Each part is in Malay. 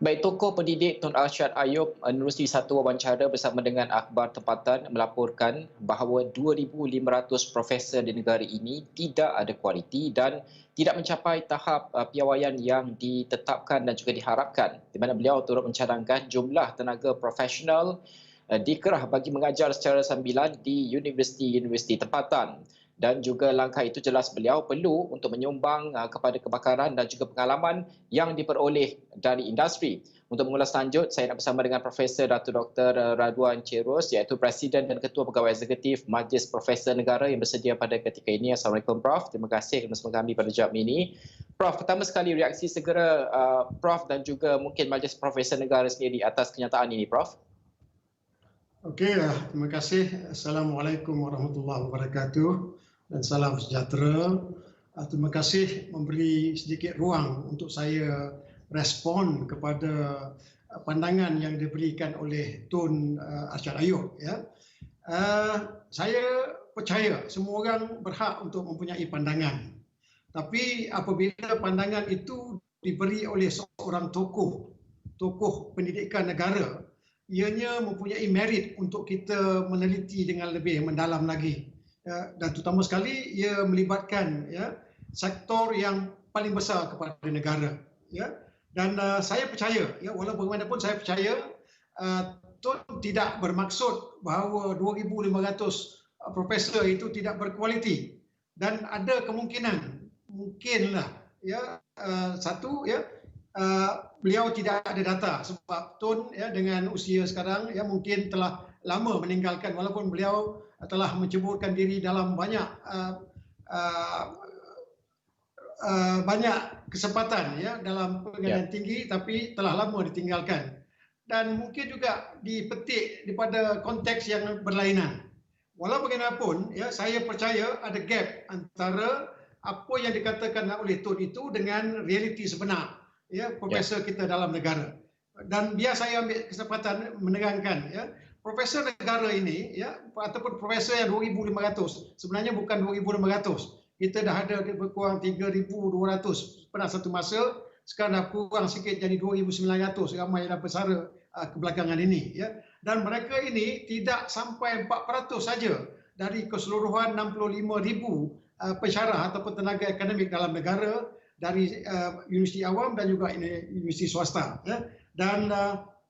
Baik, tokoh pendidik Tun Arsyad Ayub menerusi satu wawancara bersama dengan akhbar tempatan melaporkan bahawa 2,500 profesor di negara ini tidak ada kualiti dan tidak mencapai tahap piawaian yang ditetapkan dan juga diharapkan, di mana beliau turut mencadangkan jumlah tenaga profesional dikerah bagi mengajar secara sambilan di universiti-universiti tempatan. Dan juga langkah itu jelas beliau perlu untuk menyumbang kepada kebakaran dan juga pengalaman yang diperoleh dari industri. Untuk mengulas lanjut, saya nak bersama dengan Profesor Dato' Dr. Radwan Cherus, iaitu Presiden dan Ketua Pegawai Eksekutif Majlis Profesor Negara yang bersedia pada ketika ini. Assalamualaikum Prof. Terima kasih bersama kami pada jam ini. Prof, pertama sekali reaksi segera Prof dan juga mungkin Majlis Profesor Negara sendiri atas kenyataan ini, Prof. Okey, terima kasih. Assalamualaikum warahmatullahi wabarakatuh dan salam sejahtera. Terima kasih memberi sedikit ruang untuk saya respon kepada pandangan yang diberikan oleh Tun Arsyad Ayub. Ya. Saya percaya semua orang berhak untuk mempunyai pandangan. Tapi apabila pandangan itu diberi oleh seorang tokoh pendidikan negara, ianya mempunyai merit untuk kita meneliti dengan lebih mendalam lagi. Dan terutama sekali ia melibatkan sektor yang paling besar kepada negara. Dan saya percaya, walaupun bagaimanapun saya percaya Tun tidak bermaksud bahawa 2,500 profesor itu tidak berkualiti. Dan ada kemungkinan, mungkinlah beliau tidak ada data sebab Tun dengan usia sekarang mungkin telah lama meninggalkan, walaupun beliau telah menceburkan diri dalam banyak kesempatan dalam pengadilan tinggi, tapi telah lama ditinggalkan. Dan mungkin juga dipetik daripada konteks yang berlainan. Walau bagaimanapun, saya percaya ada gap antara apa yang dikatakan oleh Tun itu dengan realiti sebenar profesor kita dalam negara. Dan biar saya ambil kesempatan menerangkan, profesor negara ini ataupun profesor yang 2,500 sebenarnya bukan 2,500. Kita dah ada lebih kurang 3,200 pada satu masa. Sekarang dah kurang sikit jadi 2,900 ramai yang bersara kebelakangan ini. Dan mereka ini tidak sampai 4% saja dari keseluruhan 65,000 pensyarah ataupun tenaga akademik dalam negara dari universiti awam dan juga universiti swasta. Dan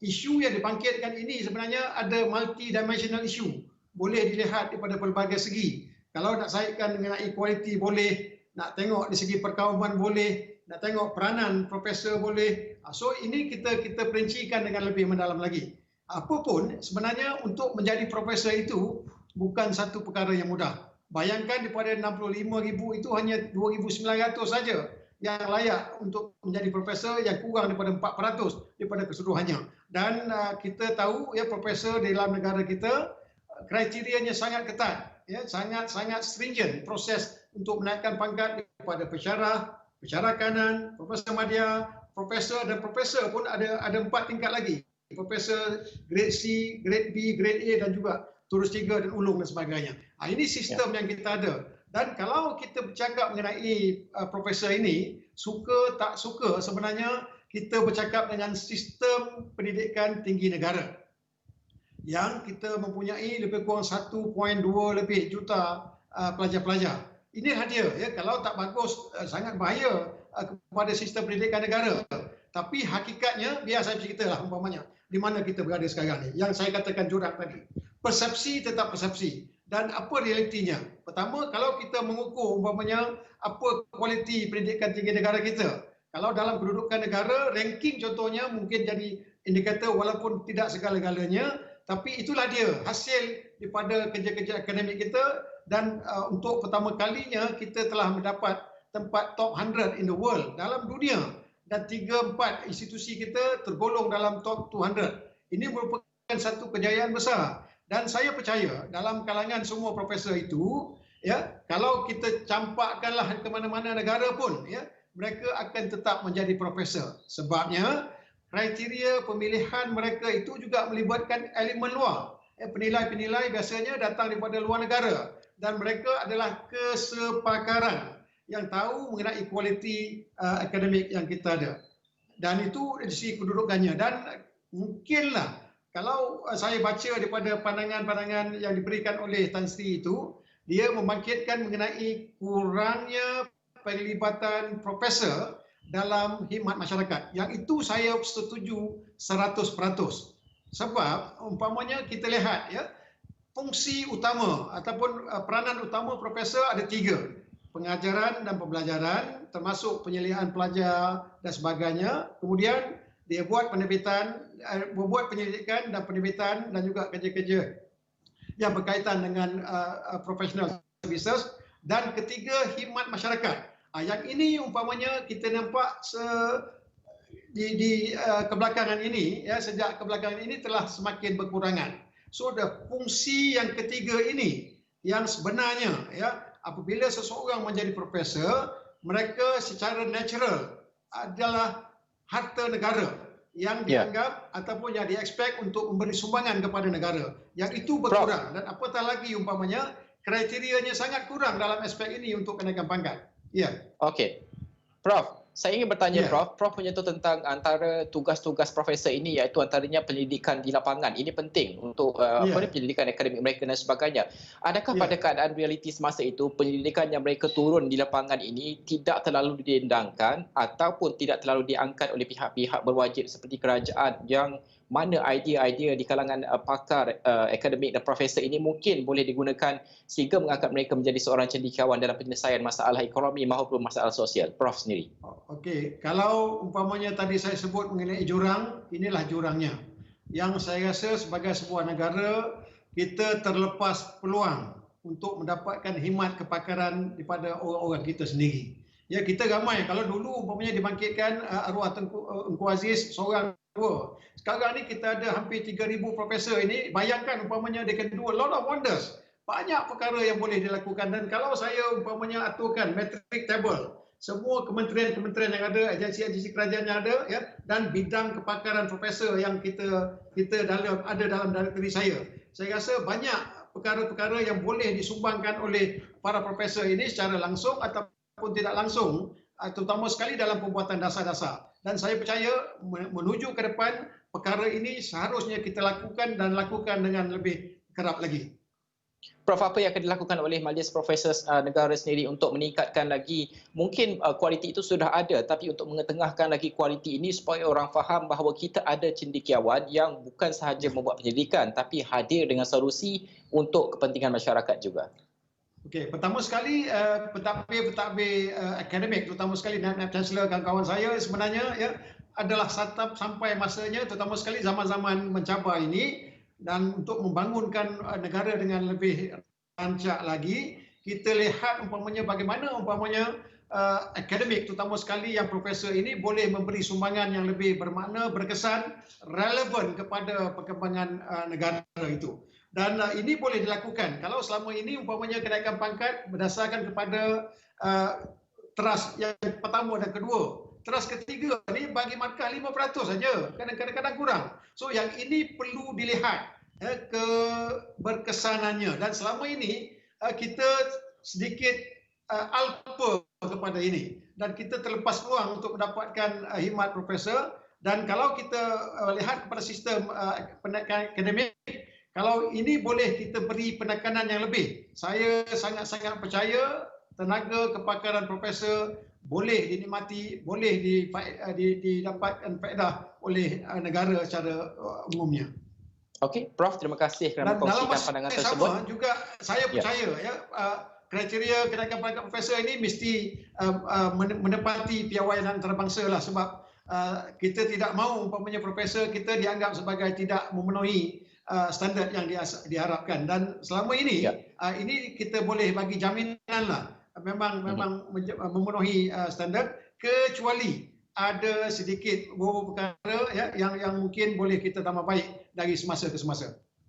isu yang dibangkitkan ini sebenarnya ada multidimensional isu. Boleh dilihat daripada pelbagai segi. Kalau nak saitkan mengenai kualiti boleh, nak tengok di segi perkauman boleh, nak tengok peranan profesor boleh. So ini kita perincikan dengan lebih mendalam lagi. Apapun sebenarnya untuk menjadi profesor itu bukan satu perkara yang mudah. Bayangkan daripada 65,000 itu hanya 2,900 saja yang layak untuk menjadi profesor, yang kurang daripada 4% daripada keseluruhannya. Dan kita tahu profesor di dalam negara kita kriterianya sangat ketat, sangat stringent proses untuk menaikkan pangkat daripada pensyarah kanan, profesor madya, profesor, dan profesor pun ada 4 tingkat lagi. Profesor grade C, grade B, grade A dan juga turus 3 dan ulung dan sebagainya. Ini sistem yang kita ada. Dan kalau kita bercakap mengenai profesor ini, suka tak suka sebenarnya kita bercakap dengan sistem pendidikan tinggi negara yang kita mempunyai lebih kurang 1.2 lebih juta pelajar-pelajar. Inilah dia, kalau tak bagus sangat bahaya kepada sistem pendidikan negara. Tapi hakikatnya, biar saya ceritalah umpamanya di mana kita berada sekarang ni. Yang saya katakan jurang tadi. Persepsi tetap persepsi. Dan apa realitinya? Pertama, kalau kita mengukur umpamanya apa kualiti pendidikan tinggi negara kita. Kalau dalam kedudukan negara, ranking contohnya mungkin jadi indikator walaupun tidak segala-galanya. Tapi itulah dia hasil daripada kerja-kerja akademik kita. Dan untuk pertama kalinya kita telah mendapat tempat top 100 in the world dalam dunia. Dan 3-4 institusi kita tergolong dalam top 200. Ini merupakan satu kejayaan besar. Dan saya percaya dalam kalangan semua profesor itu, kalau kita campakkanlah ke mana-mana negara pun, mereka akan tetap menjadi profesor. Sebabnya kriteria pemilihan mereka itu juga melibatkan elemen luar. Penilai-penilai biasanya datang daripada luar negara. Dan mereka adalah kesepakaran yang tahu mengenai kualiti akademik yang kita ada. dan itu dari segi kedudukannya. Dan mungkinlah kalau saya baca daripada pandangan-pandangan yang diberikan oleh Tan Sri itu, dia membangkitkan mengenai kurangnya penglibatan profesor dalam khidmat masyarakat. Yang itu saya setuju 100%. Sebab umpamanya kita lihat ya, fungsi utama ataupun peranan utama profesor ada 3. Pengajaran dan pembelajaran, termasuk penyelidikan pelajar dan sebagainya. Kemudian dia buat penerbitan, membuat penyelidikan dan penerbitan dan juga kerja-kerja yang berkaitan dengan professional services. Dan ketiga, khidmat masyarakat. Yang ini umpamanya kita nampak di kebelakangan ini, ya, sejak kebelakangan ini telah semakin berkurangan. So, fungsi yang ketiga ini yang sebenarnya, ya, apabila seseorang menjadi profesor, mereka secara natural adalah harta negara yang dianggap ataupun yang di-expect untuk memberi sumbangan kepada negara. Yang itu berkurang. Dan apatah lagi umpamanya kriterianya sangat kurang dalam aspek ini untuk kenaikan pangkat. Ya. Okey. Prof, saya ingin bertanya Prof menyentuh tentang antara tugas-tugas profesor ini, iaitu antaranya pendidikan di lapangan. Ini penting untuk pendidikan akademik mereka dan sebagainya. Adakah pada keadaan realiti semasa itu pendidikan yang mereka turun di lapangan ini tidak terlalu didendangkan ataupun tidak terlalu diangkat oleh pihak-pihak berwajib seperti kerajaan, yang mana idea-idea di kalangan pakar akademik dan profesor ini mungkin boleh digunakan sehingga mengangkat mereka menjadi seorang cendekiawan dalam penyelesaian masalah ekonomi maupun masalah sosial? Prof sendiri. Okey, kalau umpamanya tadi saya sebut mengenai jurang, inilah jurangnya. Yang saya rasa sebagai sebuah negara, kita terlepas peluang untuk mendapatkan khidmat kepakaran daripada orang-orang kita sendiri. Ya, kita ramai. Kalau dulu umpamanya dibangkitkan arwah Tengku Aziz seorang dua. Sekarang ni kita ada hampir 3,000 profesor ini. Bayangkan umpamanya they can do a lot of wonders. Banyak perkara yang boleh dilakukan. Dan kalau saya umpamanya aturkan metric table, semua kementerian-kementerian yang ada, agensi-agensi kerajaan yang ada, ya, dan bidang kepakaran profesor yang kita ada dalam direktori saya rasa banyak perkara-perkara yang boleh disumbangkan oleh para profesor ini secara langsung ataupun tidak langsung, terutama sekali dalam pembuatan dasar-dasar. Dan saya percaya menuju ke depan perkara ini seharusnya kita lakukan dan lakukan dengan lebih kerap lagi. Prof, apa yang akan dilakukan oleh Majlis Profesor Negara sendiri untuk meningkatkan lagi, mungkin kualiti itu sudah ada, tapi untuk mengetengahkan lagi kualiti ini supaya orang faham bahawa kita ada cendekiawan yang bukan sahaja membuat penyelidikan tapi hadir dengan solusi untuk kepentingan masyarakat juga. Okey, pertama sekali pentadbir akademik, terutama sekali Naib Chancellor dan kawan saya sebenarnya, ya, adalah sampai masanya, terutama sekali zaman-zaman mencabar ini, dan untuk membangunkan negara dengan lebih rancak lagi, kita lihat umpamanya bagaimana umpamanya akademik, terutama sekali yang profesor ini boleh memberi sumbangan yang lebih bermakna, berkesan, relevan kepada perkembangan negara itu. Dan ini boleh dilakukan kalau selama ini umpamanya kenaikan pangkat berdasarkan kepada teras yang pertama dan kedua. Teras ketiga ni bagi markah 5% saja, kadang-kadang kurang. So yang ini perlu dilihat keberkesanannya, dan selama ini kita sedikit alpa kepada ini dan kita terlepas peluang untuk mendapatkan khidmat profesor. Dan kalau kita lihat kepada sistem pendidikan akademik, kalau ini boleh kita beri penekanan yang lebih, saya sangat-sangat percaya tenaga kepakaran profesor boleh dinikmati, boleh didapatkan faedah oleh negara secara umumnya. Okey, Prof, terima kasih kerana kongsikan pandangan tersebut. Sama juga saya percaya kriteria kenaikan pangkat profesor ini mesti menepati piawaian antarabangsa lah, sebab kita tidak mahu umpamanya profesor kita dianggap sebagai tidak memenuhi standard yang diharapkan. Dan selama ini ini kita boleh bagi jaminan lah memang memenuhi standard, kecuali ada sedikit beberapa perkara yang mungkin boleh kita tambah baik dari semasa ke semasa.